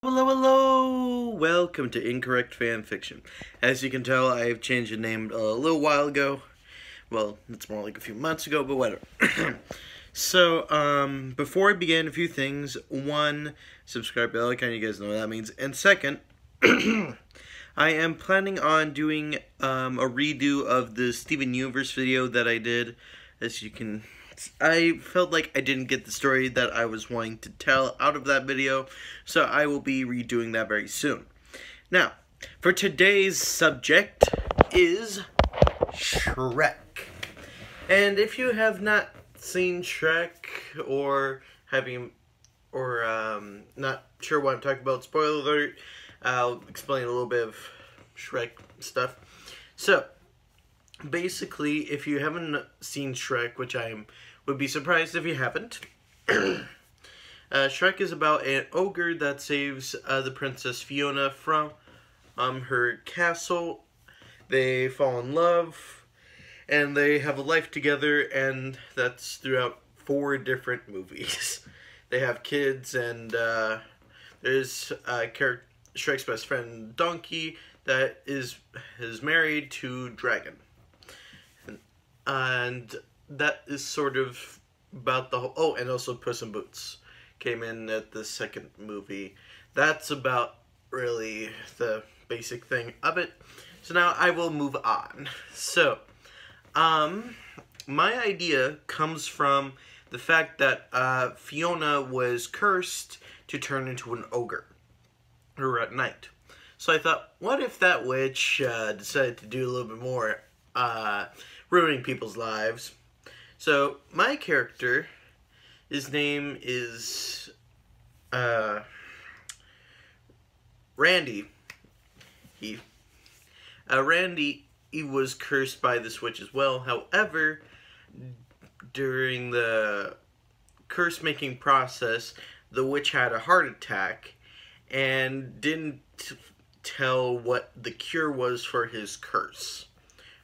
Hello, hello! Welcome to Incorrect Fan Fiction. As you can tell, I have changed the name a little while ago. Well, it's more like a few months ago, but whatever. So, before I begin, a few things. One, subscribe bell icon, you guys know what that means. And second, I am planning on doing a redo of the Steven Universe video that I did. As you can, I felt like I didn't get the story that I was wanting to tell out of that video, so I will be redoing that very soon. Now, for today's subject is Shrek. And if you have not seen Shrek or not sure what I'm talking about, spoiler alert, I'll explain a little bit of Shrek stuff. So, basically, if you haven't seen Shrek, which I would be surprised if you haven't, Shrek is about an ogre that saves the Princess Fiona from her castle. They fall in love, and they have a life together, and that's throughout 4 different movies. They have kids, and there's Shrek's best friend, Donkey, that is married to Dragon. And that is sort of about the whole... Oh, and also Puss in Boots came in at the second movie. That's about really the basic thing of it. So now I will move on. So, my idea comes from the fact that Fiona was cursed to turn into an ogre at night. So I thought, what if that witch decided to do a little bit more ruining people's lives? So my character, his name is Randy. Randy, he was cursed by this witch as well. However, during the curse-making process, the witch had a heart attack and didn't tell what the cure was for his curse.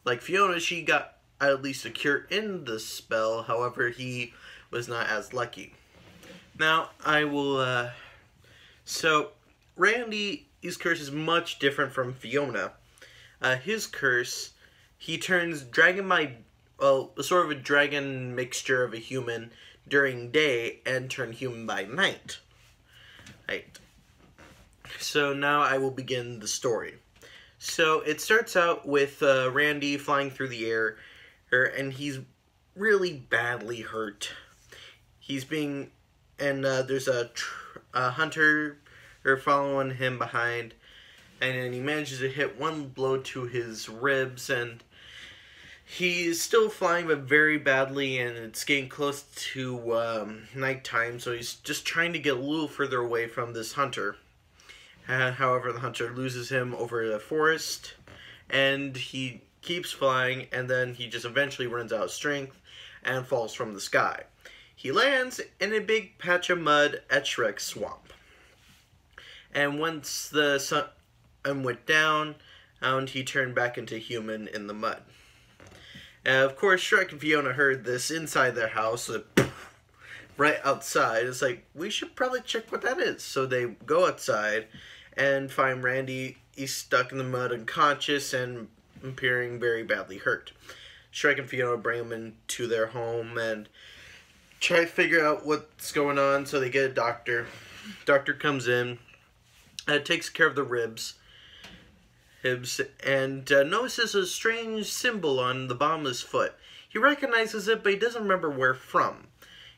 Like Fiona, she got at least a cure in the spell, however, he was not as lucky. Now, I will, so, Randy's curse is much different from Fiona. His curse, he turns sort of a dragon mixture of a human during day and turn human by night. Right. So now I will begin the story. So it starts out with Randy flying through the air, and he's really badly hurt. There's a hunter following him behind, and then he manages to hit one blow to his ribs, and he's still flying, but very badly, and it's getting close to nighttime, so he's just trying to get a little further away from this hunter. However, the hunter loses him over the forest, and he keeps flying, and then he just eventually runs out of strength and falls from the sky. He lands in a big patch of mud at Shrek's swamp. And once the sun went down, he turned back into human in the mud. And of course, Shrek and Fiona heard this inside their house, right outside. It's like, we should probably check what that is. So they go outside and find Randy. He's stuck in the mud, unconscious, and appearing very badly hurt. Shrek and Fiona bring him into their home and try to figure out what's going on, so they get a doctor. Doctor comes in, takes care of the ribs, and notices a strange symbol on the bottom of his foot. He recognizes it, but he doesn't remember where from.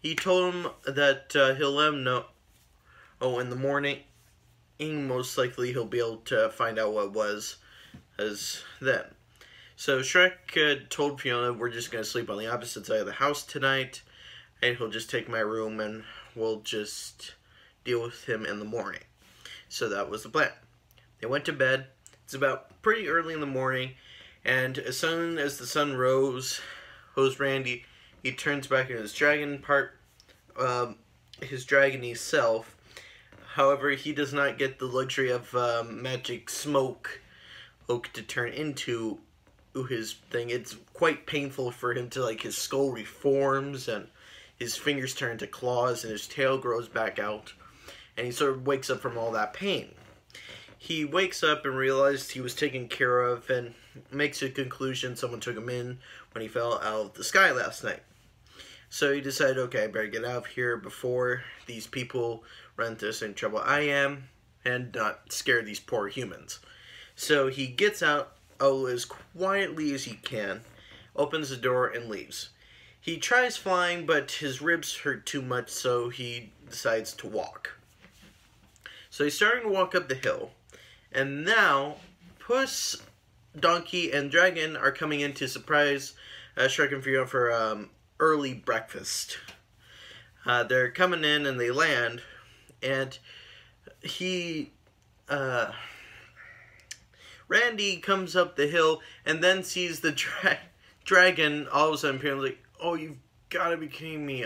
He told him that he'll let him know. Oh, in the morning, most likely he'll be able to find out what it was as then. So Shrek told Fiona, we're just going to sleep on the opposite side of the house tonight, and he'll just take my room, and we'll just deal with him in the morning. So that was the plan. They went to bed. It's about pretty early in the morning, and as soon as the sun rose, Randy, he turns back into his dragon his dragony self. However, he does not get the luxury of magic smoke to turn into his thing. It's quite painful for him to, his skull reforms, and his fingers turn to claws, and his tail grows back out. and he sort of wakes up from all that pain. He wakes up and realizes he was taken care of and makes a conclusion someone took him in when he fell out of the sky last night. So he decided, okay, I better get out of here before these people run into the same trouble I am and not scare these poor humans. So he gets out as quietly as he can, opens the door, and leaves. He tries flying, but his ribs hurt too much, so he decides to walk. So he's starting to walk up the hill, and now Puss, Donkey, and Dragon are coming in to surprise Shrek and Fiona for early breakfast. They're coming in and they land, and Randy comes up the hill and then sees the dragon all of a sudden appearing, like, oh, you've got to be kidding me.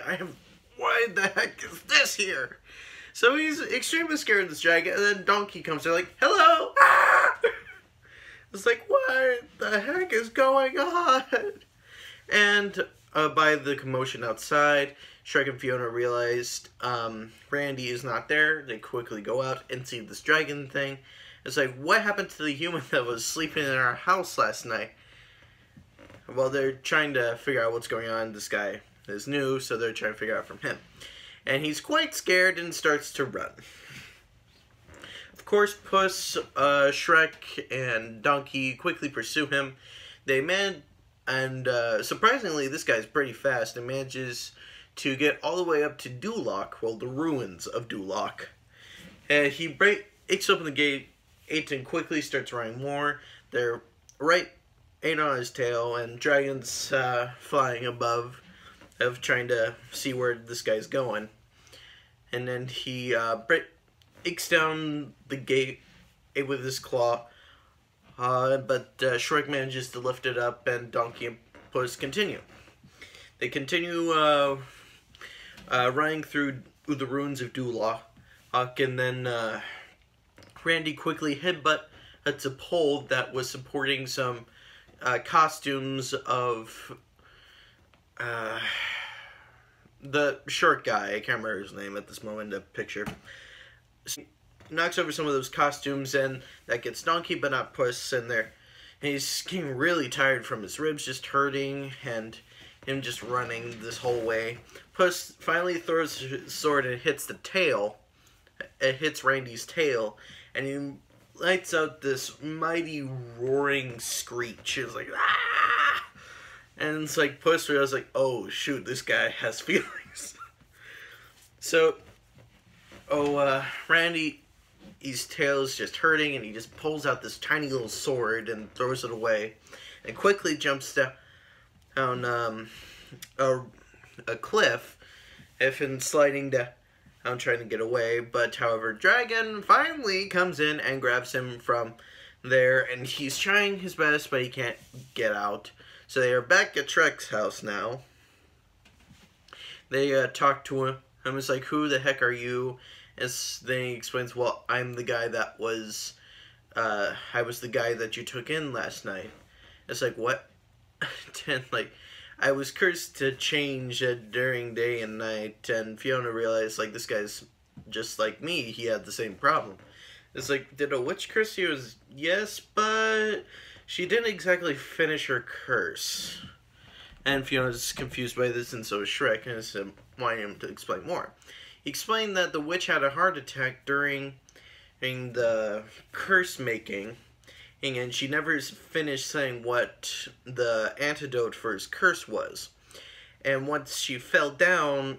Why the heck is this here? So he's extremely scared of this dragon, and then Donkey comes there like, hello! Ah! It's like, what the heck is going on? And by the commotion outside, Shrek and Fiona realized Randy is not there. They quickly go out and see this dragon thing. It's like, what happened to the human that was sleeping in our house last night? Well, they're trying to figure out what's going on. This guy is new, so they're trying to figure out from him. And he's quite scared and starts to run. Of course, Puss, Shrek, and Donkey quickly pursue him. And surprisingly, this guy's pretty fast and manages to get all the way up to Duloc, well, the ruins of Duloc. And he breaks open the gate and quickly starts running more. They're right in on his tail, and Dragon's flying above, trying to see where this guy's going. And then he breaks down the gate with his claw, but Shrek manages to lift it up, and Donkey and Puss continue. They continue running through the ruins of Duloc, and then Randy quickly headbutts a pole that was supporting some costumes of the short guy. I can't remember his name at this moment in the picture. So knocks over some of those costumes, and that gets Donkey, but not Puss, in there. And he's getting really tired from his ribs just hurting, and him just running this whole way. Puss finally throws his sword and hits the tail. It hits Randy's tail, and he lights out this mighty roaring screech. It's like, ah! And it's like, Puss was like, oh shoot, this guy has feelings. So, Randy, his tail is just hurting, and he just pulls out this tiny little sword and throws it away, and quickly jumps down a cliff, and sliding down, trying to get away. But however, Dragon finally comes in and grabs him from there, and he's trying his best, but he can't get out. So they are back at Shrek's house now. They talk to him. It's like, who the heck are you? And then he explains, well, I'm the guy that was, I was the guy that you took in last night. It's like, what? And like, I was cursed to change during day and night, and Fiona realized, like, this guy's just like me. He had the same problem. It's like, did a witch curse you? Yes, but she didn't exactly finish her curse. And Fiona's confused by this, and so is Shrek, and is wanting him to explain more. He explained that the witch had a heart attack during the curse making, and she never finished saying what the antidote for his curse was. And once she fell down,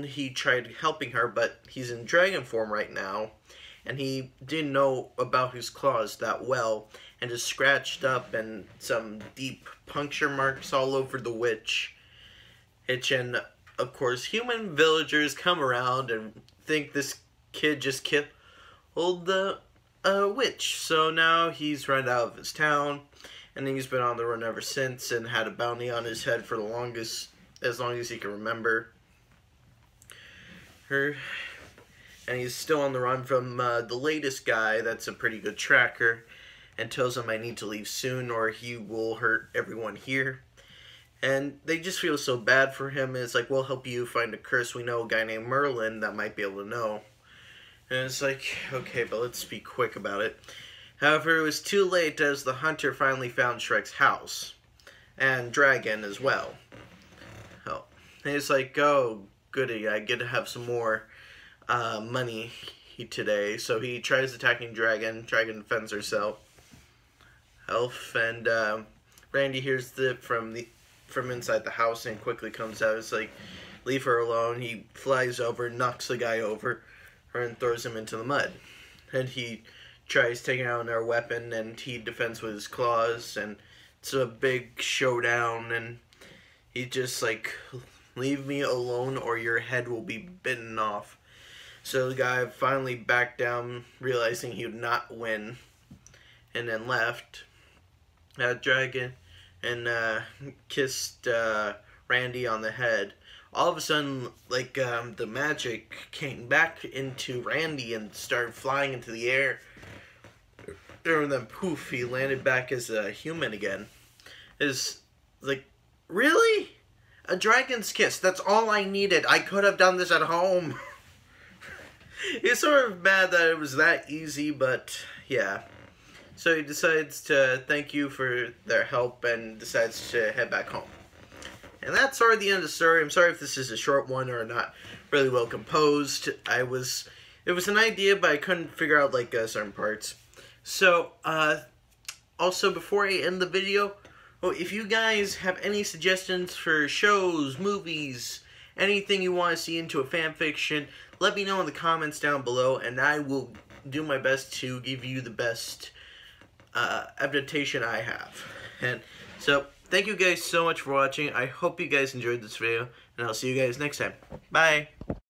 he tried helping her, but he's in dragon form right now, and he didn't know about his claws that well, and just scratched up and some deep puncture marks all over the witch. And of course, human villagers come around and think this kid just killed the witch. So now he's run out of his town, and he's been on the run ever since, and had a bounty on his head for as long as he can remember. And he's still on the run from the latest guy that's a pretty good tracker, and tells him I need to leave soon or he will hurt everyone here. And they just feel so bad for him. It's like, we'll help you find a curse. We know a guy named Merlin that might be able to know. And it's like, okay, but let's be quick about it. However, it was too late as the hunter finally found Shrek's house. And Dragon as well. Oh. And it's like, oh, goody, I get to have some more money today. So he tries attacking Dragon. Dragon defends herself. And Randy hears it from inside the house and quickly comes out. It's like, leave her alone. He flies over, knocks the guy over, and throws him into the mud. And he tries taking out another weapon, and he defends with his claws, and it's a big showdown, and he just like, leave me alone or your head will be bitten off. So the guy finally backed down, realizing he would not win, and then left. Dragon and kissed Randy on the head. All of a sudden, like, the magic came back into Randy and started flying into the air. And then poof, he landed back as a human again. Is like, really? A dragon's kiss. That's all I needed. I could have done this at home. It's sort of bad that it was that easy, but yeah. So he decides to thank you for their help and decides to head back home. And that's sort of the end of the story. I'm sorry if this is a short one or not really well composed. It was an idea, but I couldn't figure out like certain parts. So, also before I end the video, if you guys have any suggestions for shows, movies, anything you want to see into a fan fiction, let me know in the comments down below, and I will do my best to give you the best adaptation I have. And so, thank you guys so much for watching. I hope you guys enjoyed this video, and I'll see you guys next time. Bye!